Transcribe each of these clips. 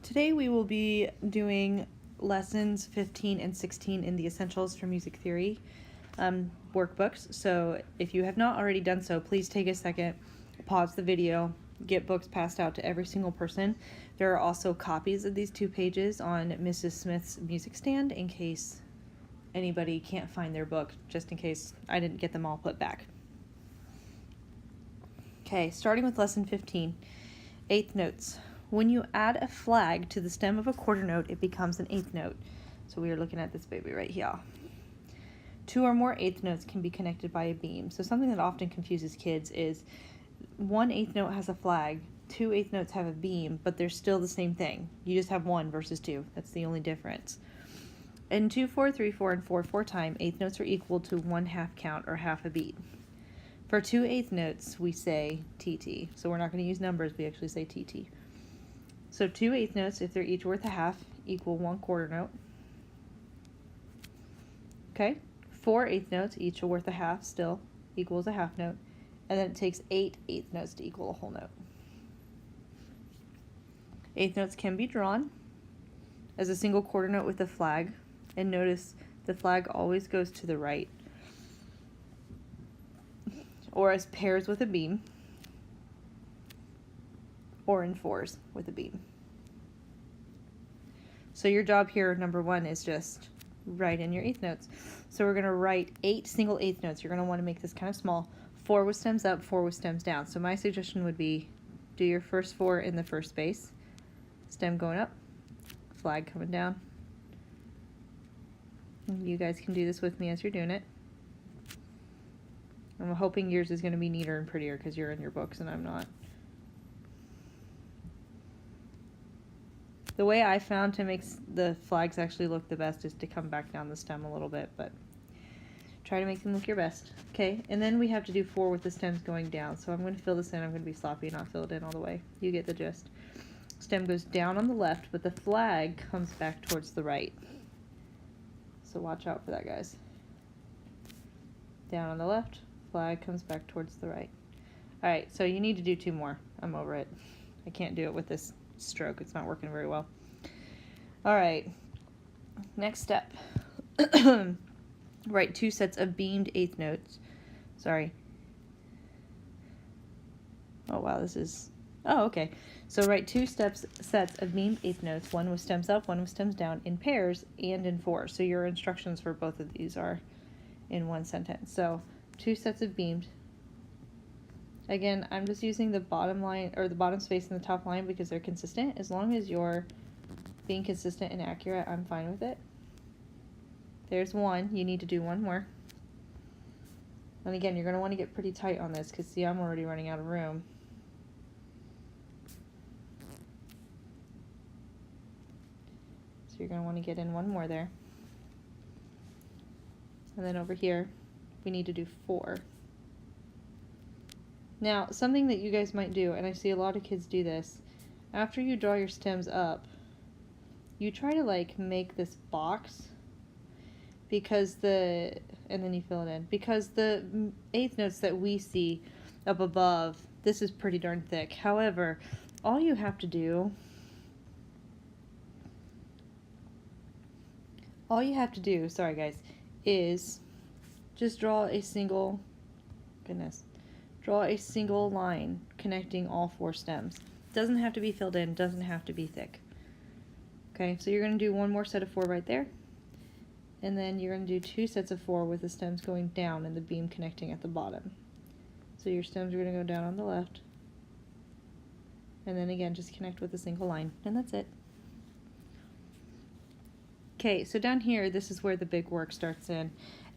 Today we will be doing lessons 15 and 16 in the Essentials for Music Theory workbooks. So if you have not already done so, please take a second, pause the video, get books passed out to every single person. There are also copies of these 2 pages on Mrs. Smith's music stand in case anybody can't find their book, just in case I didn't get them all put back. Okay, starting with lesson 15, eighth notes. When you add a flag to the stem of a quarter note, it becomes an eighth note. So we are looking at this baby right here. 2 or more eighth notes can be connected by a beam. So something that often confuses kids is 1 eighth note has a flag, 2 eighth notes have a beam, but they're still the same thing. You just have 1 versus 2. That's the only difference. In 2/4, 3/4, and 4/4 time, eighth notes are equal to 1/2 count or half a beat. For 2 eighth notes, we say TT. So we're not going to use numbers, we actually say TT. So 2 eighth notes, if they're each worth a half, equal 1 quarter note. Okay, 4 eighth notes, each are worth a half, still equals a half note. And then it takes 8 eighth notes to equal a whole note. Eighth notes can be drawn as a single quarter note with a flag. And notice the flag always goes to the right. Or as pairs with a beam. Or in 4s with a beam. So your job here, number 1, is just write in your eighth notes. So we're going to write 8 single eighth notes. You're going to want to make this kind of small. 4 with stems up, 4 with stems down. So my suggestion would be do your first 4 in the first space. Stem going up, flag coming down. You guys can do this with me as you're doing it. I'm hoping yours is going to be neater and prettier because you're in your books and I'm not. The way I found to make the flags actually look the best is to come back down the stem a little bit, but try to make them look your best. Okay, and then we have to do 4 with the stems going down. So I'm going to fill this in. I'm going to be sloppy and not fill it in all the way. You get the gist. Stem goes down on the left, but the flag comes back towards the right. So watch out for that, guys. Down on the left, flag comes back towards the right. All right, so you need to do 2 more. I'm over it. I can't do it with this stroke. It's not working very well. All right, next step. Write 2 sets of beamed eighth notes. Sorry. Oh, wow, this is... Oh, okay. So write 2 sets of beamed eighth notes, 1 with stems up, 1 with stems down, in pairs and in 4. So your instructions for both of these are in 1 sentence. So 2 sets of beamed. Again, I'm just using the bottom line, or the bottom space and the top line because they're consistent. As long as you're being consistent and accurate, I'm fine with it. There's 1. You need to do 1 more. And again, you're going to want to get pretty tight on this because, see, I'm already running out of room. So you're going to want to get in 1 more there. And then over here, we need to do 4. Now, something that you guys might do, and I see a lot of kids do this, after you draw your stems up, you try to like make this box because and then you fill it in, because the eighth notes that we see up above, this is pretty darn thick. However, all you have to do sorry guys, is just draw a single, draw a single line connecting all 4 stems. Doesn't have to be filled in, doesn't have to be thick. Okay, so you're going to do 1 more set of 4 right there. And then you're going to do 2 sets of 4 with the stems going down and the beam connecting at the bottom. So your stems are going to go down on the left. And then again, just connect with a single line. And that's it. Okay, so down here, this is where the big work starts in.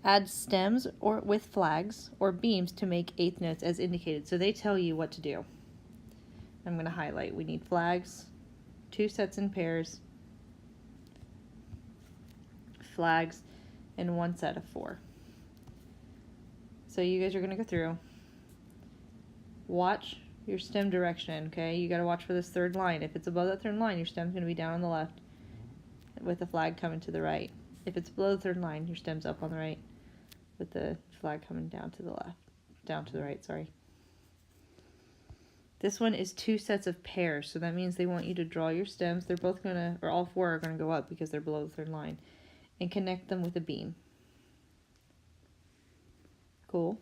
Add stems or with flags or beams to make eighth notes as indicated. So they tell you what to do. I'm going to highlight. We need flags, 2 sets in pairs, flags, and 1 set of 4. So you guys are going to go through. Watch your stem direction, okay? You got to watch for this 3rd line. If it's above that 3rd line, your stem's going to be down on the left with the flag coming to the right. If it's below the 3rd line, your stem's up on the right with the flag coming down to the left, down to the right, sorry. This one is 2 sets of pairs, so that means they want you to draw your stems. They're both gonna, or all 4 are gonna go up because they're below the third line, and connect them with a beam. Cool.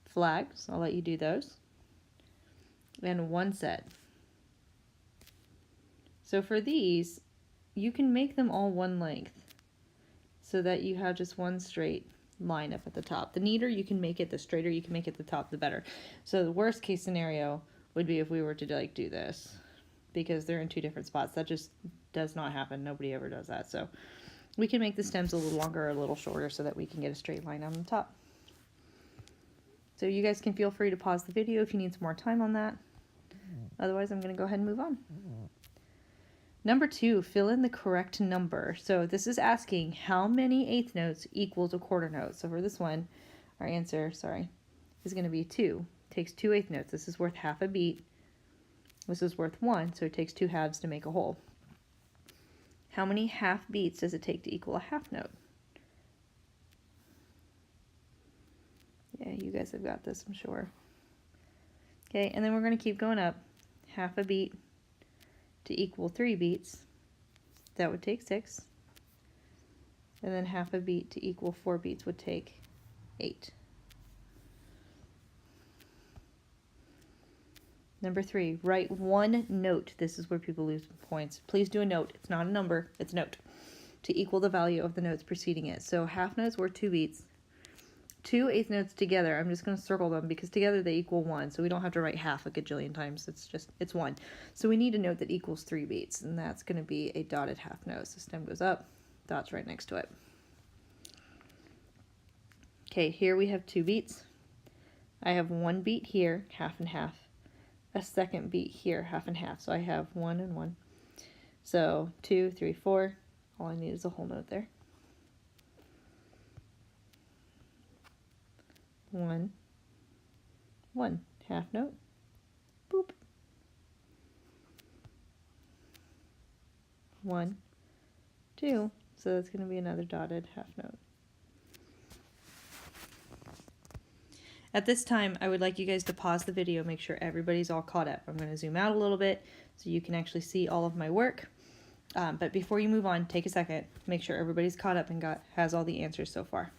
Flags, I'll let you do those. And 1 set. So for these, you can make them all one length so that you have just one straight line up at the top. The neater you can make it, the straighter you can make it at the top, the better. So the worst case scenario would be if we were to like do this, because they're in 2 different spots. That just does not happen. Nobody ever does that. So we can make the stems a little longer or a little shorter so that we can get a straight line on the top. So you guys can feel free to pause the video if you need some more time on that. Otherwise, I'm going to go ahead and move on. Number 2, fill in the correct number. So this is asking how many eighth notes equals a quarter note. So for this one, our answer, is going to be 2. It takes 2 eighth notes. This is worth half a beat. This is worth 1, so it takes 2 halves to make a whole. How many half beats does it take to equal a half note? Yeah, you guys have got this, I'm sure. Okay, and then we're going to keep going up. Half a beat to equal 3 beats, that would take 6. And then half a beat to equal 4 beats would take 8. Number 3, write 1 note. This is where people lose points. Please do a note. It's not a number, it's a note. To equal the value of the notes preceding it. So half notes were 2 beats. 2 eighth notes together, I'm just going to circle them because together they equal 1, so we don't have to write half a gajillion times. It's 1. So we need a note that equals 3 beats, and that's going to be a dotted half note. So stem goes up, dot's right next to it. Okay, here we have 2 beats. I have 1 beat here, half and half. A second beat here, half and half. So I have 1 and 1. So 2, 3, 4. All I need is a whole note there. 1, 1, half note, boop. 1, 2, so that's going to be another dotted half note. At this time, I would like you guys to pause the video, make sure everybody's all caught up. I'm going to zoom out a little bit so you can actually see all of my work. But before you move on, take a second, make sure everybody's caught up and has all the answers so far.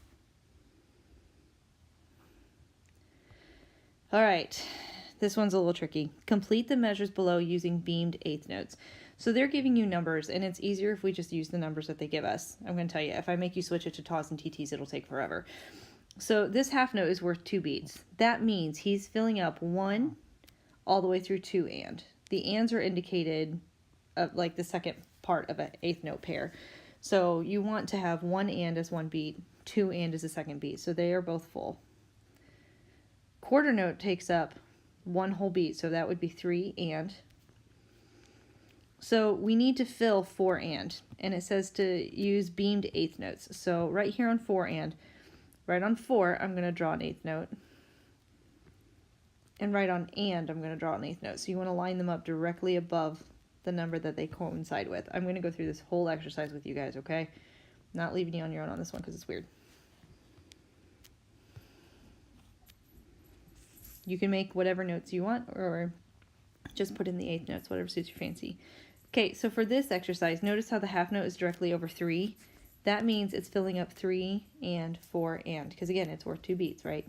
All right, this one's a little tricky. Complete the measures below using beamed eighth notes. So they're giving you numbers, and it's easier if we just use the numbers that they give us. I'm going to tell you, if I make you switch it to TAs and TTs, it'll take forever. So this half note is worth 2 beats. That means he's filling up 1 all the way through 2 and. The ands are indicated of like the second part of an eighth note pair. So you want to have 1 and as 1 beat, 2 and as a second beat. So they are both full. Quarter note takes up 1 whole beat, so that would be 3 and. So we need to fill 4 and it says to use beamed eighth notes. So right here on 4 and, right on 4, I'm going to draw an eighth note. And right on and, I'm going to draw an eighth note. So you want to line them up directly above the number that they coincide with. I'm going to go through this whole exercise with you guys, okay? I'm not leaving you on your own on this one because it's weird. You can make whatever notes you want or just put in the eighth notes, whatever suits your fancy. Okay, so for this exercise, notice how the half note is directly over 3. That means it's filling up 3 and 4 and, because again, it's worth 2 beats, right?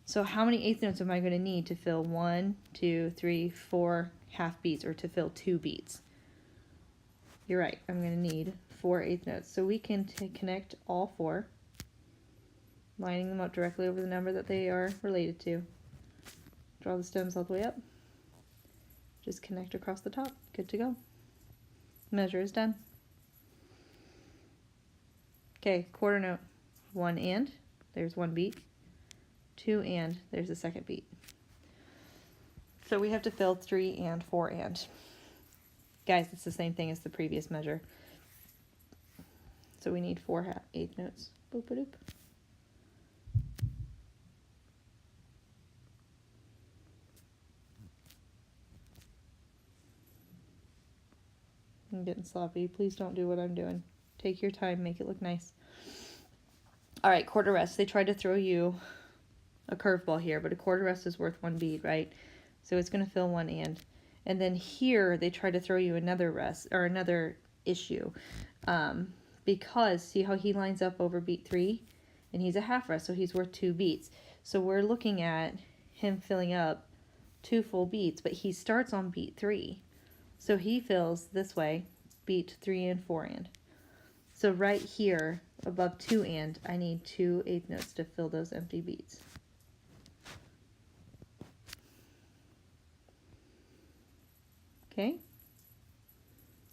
So how many eighth notes am I going to need to fill 1, 2, 3, 4 half beats, or to fill 2 beats? You're right, I'm going to need 4 eighth notes. So we can connect all 4, lining them up directly over the number that they are related to. Draw the stems all the way up. Just connect across the top. Good to go. Measure is done. Okay, quarter note. 1 and, there's 1 beat. 2 and, there's the second beat. So we have to fill 3 and 4 and. Guys, it's the same thing as the previous measure. So we need 4 eighth notes. Boop-a-doop. I'm getting sloppy. Please don't do what I'm doing. Take your time, make it look nice. All right, quarter rest. They tried to throw you a curveball here, but a quarter rest is worth 1 beat, right? So it's going to fill 1 and. And then here they try to throw you another rest or another issue, because see how he lines up over beat 3, and he's a half rest, so he's worth 2 beats. So we're looking at him filling up 2 full beats, but he starts on beat 3, so he fills this way, beat 3 and 4 and. So right here above 2 and, I need 2 eighth notes to fill those empty beats. Okay,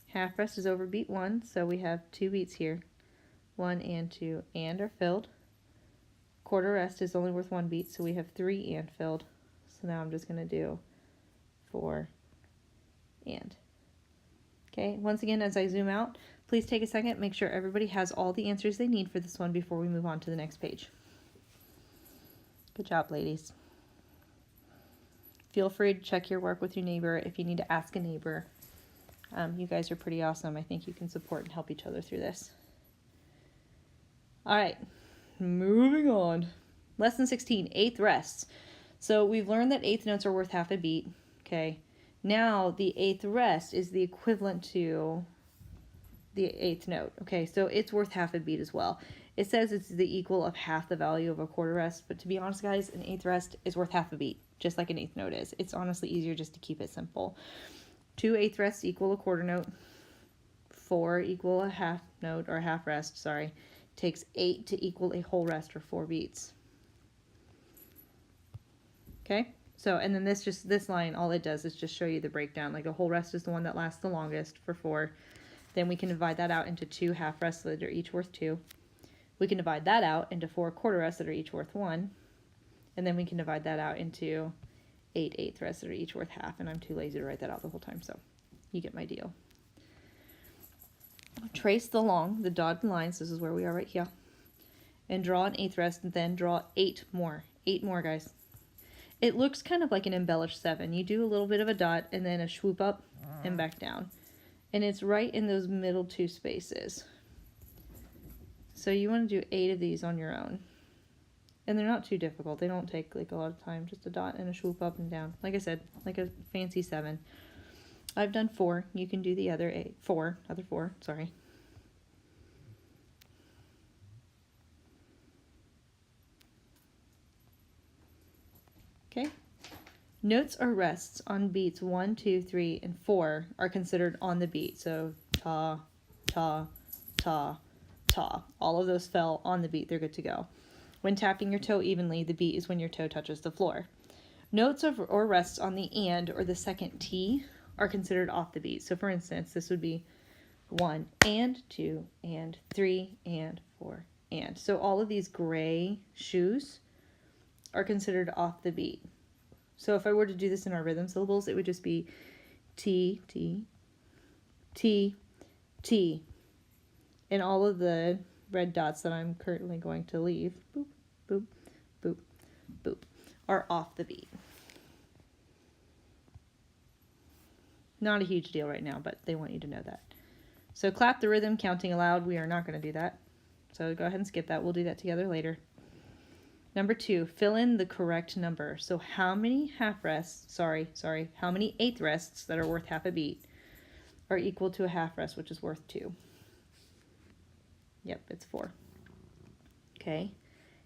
half rest is over beat 1, so we have 2 beats here. 1 and 2 and are filled. Quarter rest is only worth 1 beat, so we have 3 and filled. So now I'm just going to do 4 and. Okay, once again, as I zoom out, please take a second, make sure everybody has all the answers they need for this one before we move on to the next page. Good job, ladies. Feel free to check your work with your neighbor if you need to ask a neighbor. You guys are pretty awesome. I think you can support and help each other through this. All right, moving on. Lesson 16, eighth rests. So we've learned that eighth notes are worth half a beat. Okay, now the eighth rest is the equivalent to the eighth note. Okay, so it's worth half a beat as well. It says it's the equal of half the value of a quarter rest, but to be honest, guys, an eighth rest is worth half a beat, just like an eighth note is. It's honestly easier just to keep it simple. 2 eighth rests equal a quarter note. 4 equal a half note, or a half rest, sorry. Takes 8 to equal a whole rest, or 4 beats. Okay, so, and then this line, all it does is just show you the breakdown. Like a whole rest is the one that lasts the longest for 4. Then we can divide that out into 2 half rests that are each worth 2. We can divide that out into 4 quarter rests that are each worth 1. And then we can divide that out into 8 eighth rests that are each worth half. And I'm too lazy to write that out the whole time, so you get my deal. Trace the dotted lines, this is where we are right here, and draw an eighth rest, and then draw 8 more. 8 more, guys. It looks kind of like an embellished 7. You do a little bit of a dot, and then a swoop up and back down. And it's right in those middle 2 spaces. So you want to do 8 of these on your own. And they're not too difficult. They don't take like a lot of time. Just a dot and a swoop up and down. Like I said, like a fancy 7. I've done 4. You can do the other 8. 4. Other 4. Sorry. Okay. Notes or rests on beats 1, 2, 3, and 4 are considered on the beat. So ta, ta, ta, ta. All of those fell on the beat. They're good to go. When tapping your toe evenly, the beat is when your toe touches the floor. Notes or rests on the and or the second T are considered off the beat. So for instance, this would be 1 and 2 and 3 and 4 and. So all of these gray shoes are considered off the beat. So if I were to do this in our rhythm syllables, it would just be T, T, T, T. And all of the red dots that I'm currently going to leave, boop, boop, boop, boop, are off the beat. Not a huge deal right now, but they want you to know that. So clap the rhythm, counting aloud. We are not going to do that. So go ahead and skip that. We'll do that together later. Number 2, fill in the correct number. So how many half rests, how many eighth rests that are worth half a beat are equal to a half rest, which is worth 2? Yep, it's 4. Okay.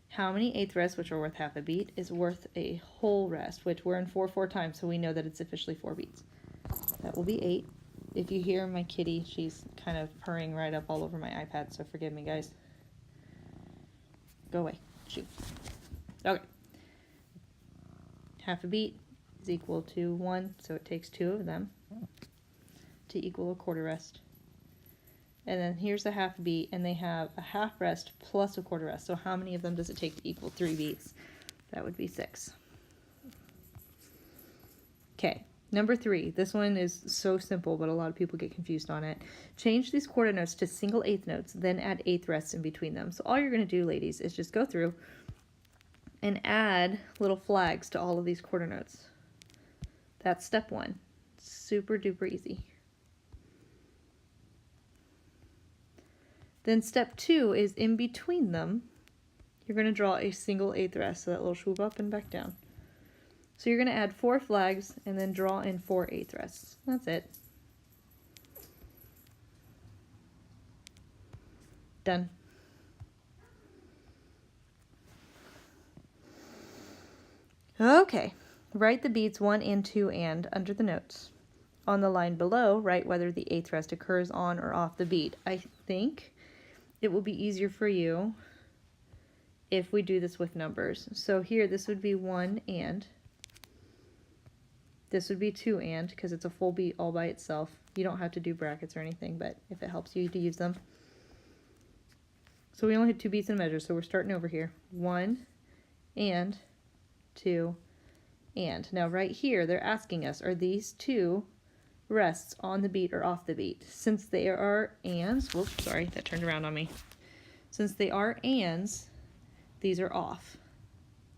How many eighth rests, which are worth half a beat, is worth a whole rest, which we're in 4 times, so we know that it's officially 4 beats. That will be 8. If you hear my kitty, she's kind of purring right up all over my iPad, so forgive me, guys. Go away. Shoot. Okay. Half a beat is equal to 1, so it takes 2 of them to equal a quarter rest. And then here's a half beat, and they have a half rest plus a quarter rest. So how many of them does it take to equal 3 beats? That would be 6. Okay, number 3. This one is so simple, but a lot of people get confused on it. Change these quarter notes to single eighth notes, then add eighth rests in between them. So all you're going to do, ladies, is just go through and add little flags to all of these quarter notes. That's step 1. Super duper easy. Then step 2 is in between them, you're going to draw a single eighth rest, so that little swoop up and back down. So you're going to add 4 flags and then draw in 4 eighth rests. That's it. Done. Okay, write the beats 1 and 2 and under the notes. On the line below, write whether the eighth rest occurs on or off the beat. I think it will be easier for you if we do this with numbers. So here, this would be 1 and. This would be 2 and, because it's a full beat all by itself. You don't have to do brackets or anything, but if it helps you to use them. So we only have 2 beats in a measure, so we're starting over here. 1 and 2 and. Now right here, they're asking us, are these 2 rests on the beat or off the beat? Since they are ands, whoops, sorry, that turned around on me. Since they are ands, these are off.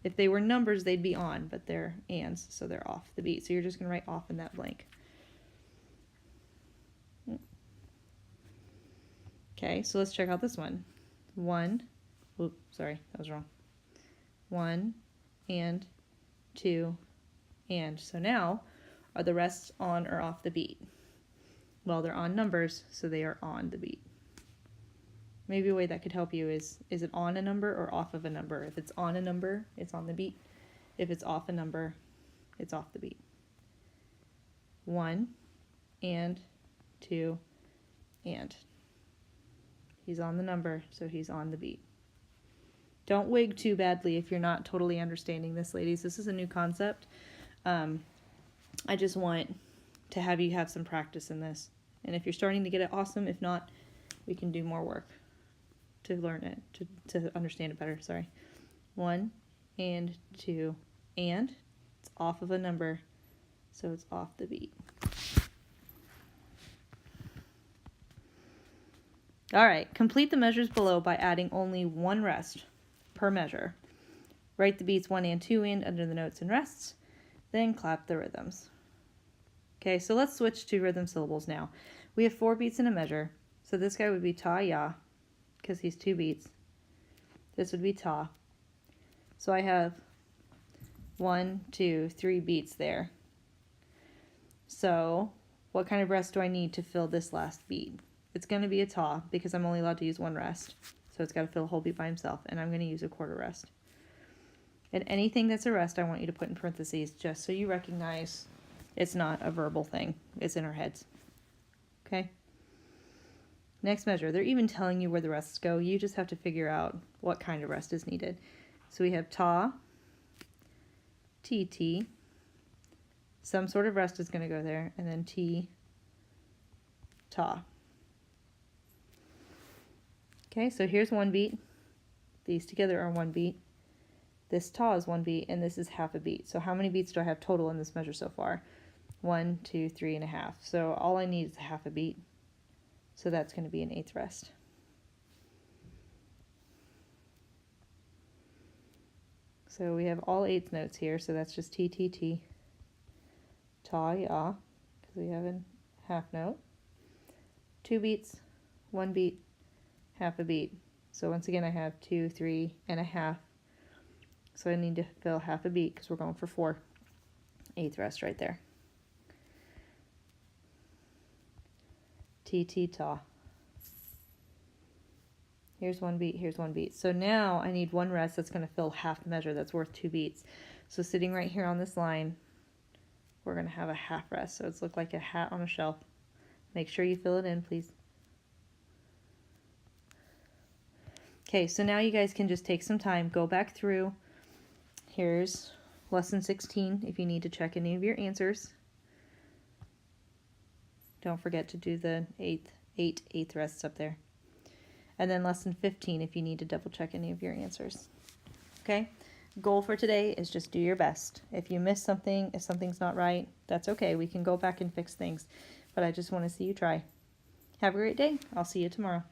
If they were numbers, they'd be on, but they're ands, so they're off the beat. So you're just going to write off in that blank. Okay, so let's check out this one. 1, oops, sorry, that was wrong. 1 and 2 and. So now, are the rests on or off the beat? Well, they're on numbers, so they are on the beat. Maybe a way that could help you is it on a number or off of a number? If it's on a number, it's on the beat. If it's off a number, it's off the beat. 1 and 2 and. He's on the number, so he's on the beat. Don't wig too badly if you're not totally understanding this, ladies. This is a new concept. I just want to have you have some practice in this. And if you're starting to get it, awesome. If not, we can do more work to learn it, to understand it better, sorry. 1 and 2 and. It's off of a number, so it's off the beat. All right, complete the measures below by adding only 1 rest per measure. Write the beats 1 and 2 and under the notes and rests, then clap the rhythms. Okay, so let's switch to rhythm syllables now. We have 4 beats in a measure, so this guy would be ta-ya, because he's 2 beats. This would be ta. So I have 1, 2, 3 beats there. So what kind of rest do I need to fill this last beat? It's going to be a ta, because I'm only allowed to use 1 rest. So it's got to fill a whole beat by himself, and I'm going to use a quarter rest. And anything that's a rest, I want you to put in parentheses, just so you recognize it's not a verbal thing. It's in our heads. Okay? Next measure. They're even telling you where the rests go. You just have to figure out what kind of rest is needed. So we have ta, tt. Some sort of rest is going to go there, and then t, ta. Okay, so here's 1 beat. These together are 1 beat. This ta is 1 beat, and this is half a beat. So how many beats do I have total in this measure so far? 1, 2, 3 and a half. So all I need is a half a beat. So that's going to be an eighth rest. So we have all eighth notes here, so that's just T, T, T. Ta, ya, because we have a half note. 2 beats, 1 beat, half a beat. So once again I have 2, 3 and a half. So I need to fill half a beat because we're going for 4. Eighth rest right there. T, T, ta. Here's 1 beat, here's 1 beat. So now I need 1 rest that's going to fill half the measure that's worth 2 beats. So sitting right here on this line, we're going to have a half rest. So it's look like a hat on a shelf. Make sure you fill it in, please. Okay, so now you guys can just take some time, go back through. Here's lesson 16 if you need to check any of your answers. Don't forget to do the 8 eighth rests up there. And then lesson 15 if you need to double check any of your answers. Okay? Goal for today is just do your best. If you miss something, if something's not right, that's okay. We can go back and fix things. But I just want to see you try. Have a great day. I'll see you tomorrow.